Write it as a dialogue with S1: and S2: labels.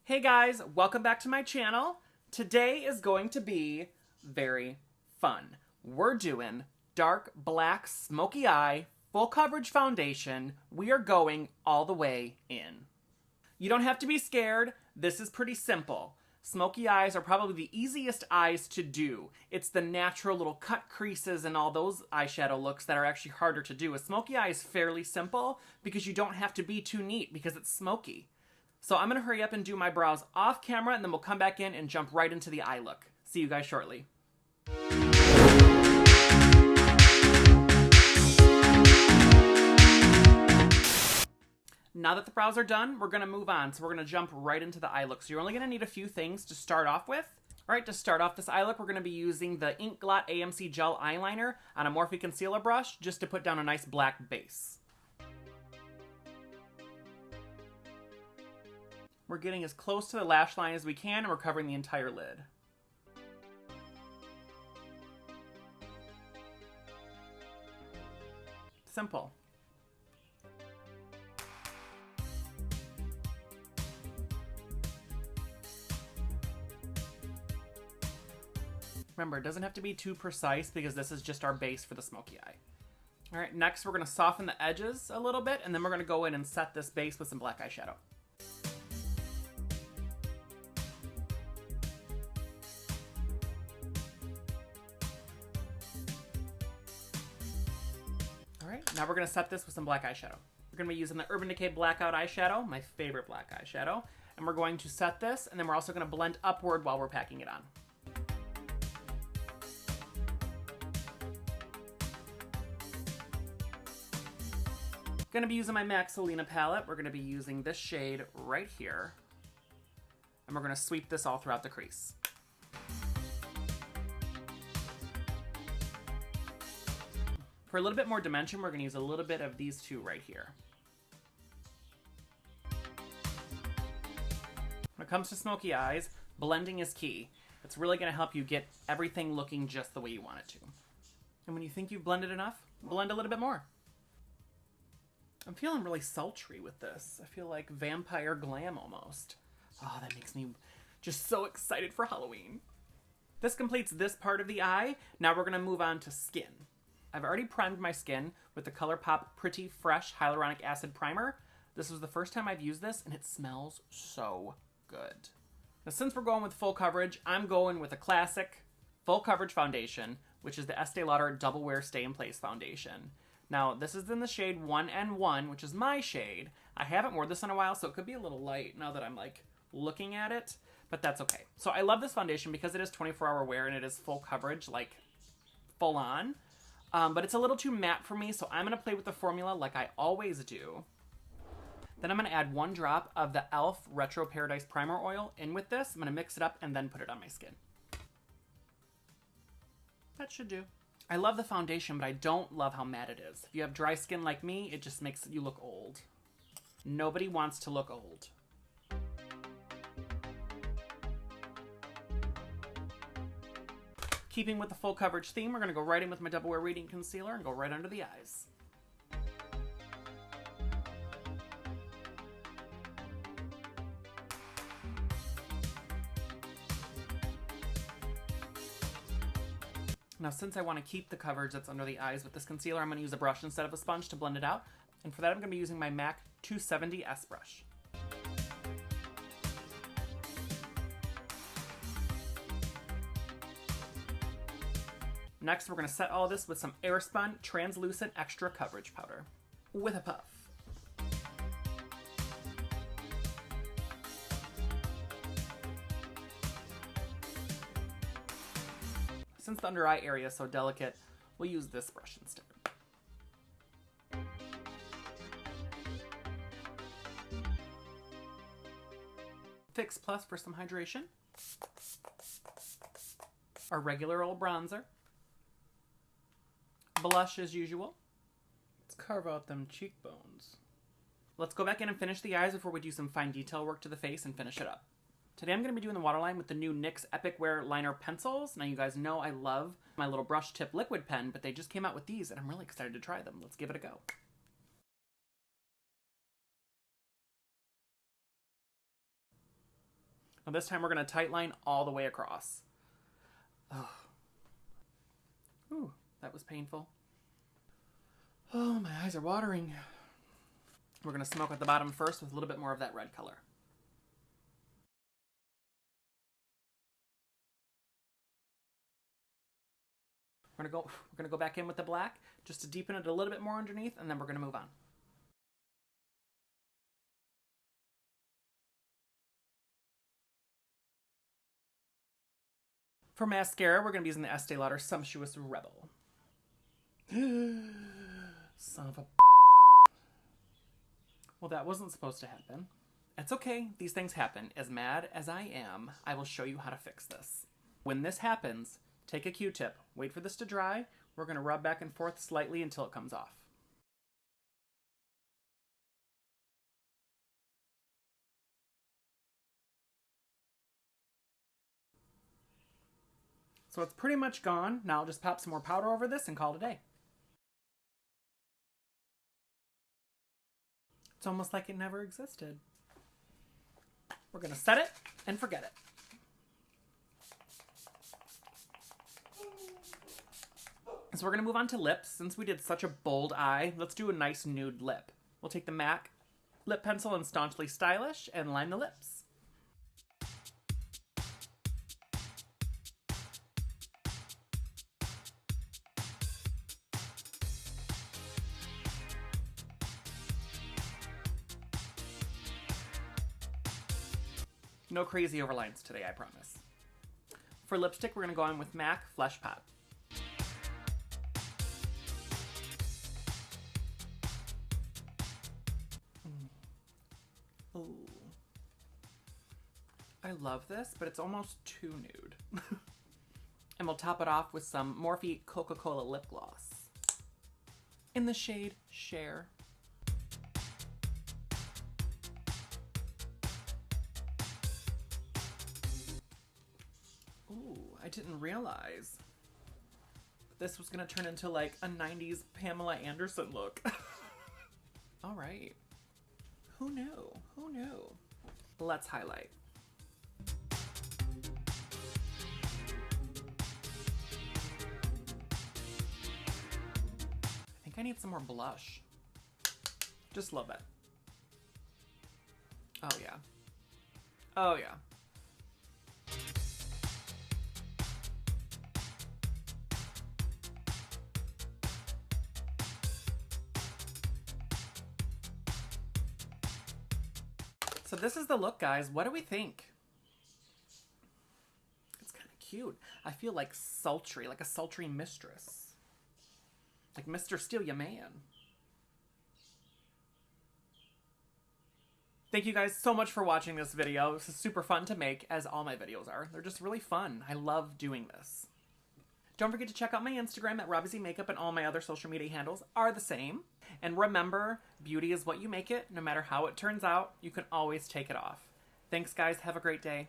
S1: Hey guys, welcome back to my channel. Today is going to be very fun. We're doing dark black smoky eye full coverage foundation. We are going all the way in. You don't have to be scared. This is pretty simple. Smoky eyes are probably the easiest eyes to do. It's the natural little cut creases and all those eyeshadow looks that are actually harder to do. A smoky eye is fairly simple because you don't have to be too neat because it's smoky. So I'm going to hurry up and do my brows off camera, and then we'll come back in and jump right into the eye look. See you guys shortly. Now that the brows are done, we're going to move on. So we're going to jump right into the eye look. So you're only going to need a few things to start off with. All right, to start off this eye look, we're going to be using the Ink Blot AMC Gel Eyeliner on a Morphe Concealer brush just to put down a nice black base. We're getting as close to the lash line as we can, and we're covering the entire lid. Simple. Remember, it doesn't have to be too precise because this is just our base for the smoky eye. All right, next we're going to soften the edges a little bit, and then we're going to go in and set this base with some black eyeshadow. Alright, now we're going to set this with some black eyeshadow. We're going to be using the Urban Decay Blackout eyeshadow, my favorite black eyeshadow. And we're going to set this, and then we're also going to blend upward while we're packing it on. Going to be using my MAC Selena palette. We're going to be using this shade right here. And we're going to sweep this all throughout the crease. For a little bit more dimension, we're going to use a little bit of these two right here. When it comes to smoky eyes, blending is key. It's really going to help you get everything looking just the way you want it to. And when you think you've blended enough, blend a little bit more. I'm feeling really sultry with this. I feel like vampire glam almost. Oh, that makes me just so excited for Halloween. This completes this part of the eye. Now we're going to move on to skin. I've already primed my skin with the ColourPop Pretty Fresh Hyaluronic Acid Primer. This was the first time I've used this, and it smells so good. Now, since we're going with full coverage, I'm going with a classic full coverage foundation, which is the Estee Lauder Double Wear Stay in Place Foundation. Now, this is in the shade 1N1, which is my shade. I haven't worn this in a while, so it could be a little light now that I'm, like, looking at it, but that's okay. So I love this foundation because it is 24-hour wear, and it is full coverage, like, full on. But it's a little too matte for me, so I'm going to play with the formula like I always do. Then I'm going to add 1 drop of the e.l.f. Retro Paradise Primer Oil in with this. I'm going to mix it up and then put it on my skin. That should do. I love the foundation, but I don't love how matte it is. If you have dry skin like me, it just makes you look old. Nobody wants to look old. Keeping with the full coverage theme, we're going to go right in with my Double Wear Radiant Concealer and go right under the eyes. Now, since I want to keep the coverage that's under the eyes with this concealer, I'm going to use a brush instead of a sponge to blend it out. And for that, I'm going to be using my MAC 270S brush. Next, we're going to set all this with some Airspun Translucent Extra Coverage Powder with a puff. Since the under eye area is so delicate, we'll use this brush instead. Fix Plus for some hydration. Our regular old bronzer. Blush as usual. Let's carve out them cheekbones. Let's go back in and finish the eyes before we do some fine detail work to the face and finish it up. Today I'm going to be doing the waterline with the new NYX Epic Wear Liner Pencils. Now you guys know I love my little brush tip liquid pen, but they just came out with these and I'm really excited to try them. Let's give it a go. Now this time we're going to tight line all the way across. Oh. Ooh, that was painful. Oh, my eyes are watering. We're going to smoke at the bottom first with a little bit more of that red color. We're gonna go back in with the black just to deepen it a little bit more underneath, and then we're gonna move on. For mascara, we're gonna be using the Estee Lauder Sumptuous Rebel. Son of a... Well, that wasn't supposed to happen. It's okay, these things happen. As mad as I am, I will show you how to fix this. When this happens, take a Q-tip, wait for this to dry. We're going to rub back and forth slightly until it comes off. So it's pretty much gone. Now I'll just pop some more powder over this and call it a day. It's almost like it never existed. We're going to set it and forget it. So we're going to move on to lips. Since we did such a bold eye, let's do a nice nude lip. We'll take the MAC lip pencil and Staunchly Stylish and line the lips. No crazy overlines today, I promise. For lipstick, we're going to go on with MAC Flesh Pot. Ooh. I love this, but it's almost too nude. And we'll top it off with some Morphe Coca-Cola lip gloss in the shade Share. Ooh, I didn't realize this was gonna turn into like a 90s Pamela Anderson look. All right. Who knew? Who knew? Let's highlight. I think I need some more blush. Just a little bit. Oh yeah. Oh yeah. So this is the look, guys. What do we think? It's kind of cute. I feel like sultry, like a sultry mistress. Like Mr. Steal Ya Man. Thank you guys so much for watching this video. This is super fun to make, as all my videos are. They're just really fun. I love doing this. Don't forget to check out my Instagram at RobbyZMakeup, and all my other social media handles are the same. And remember, beauty is what you make it. No matter how it turns out, you can always take it off. Thanks, guys. Have a great day.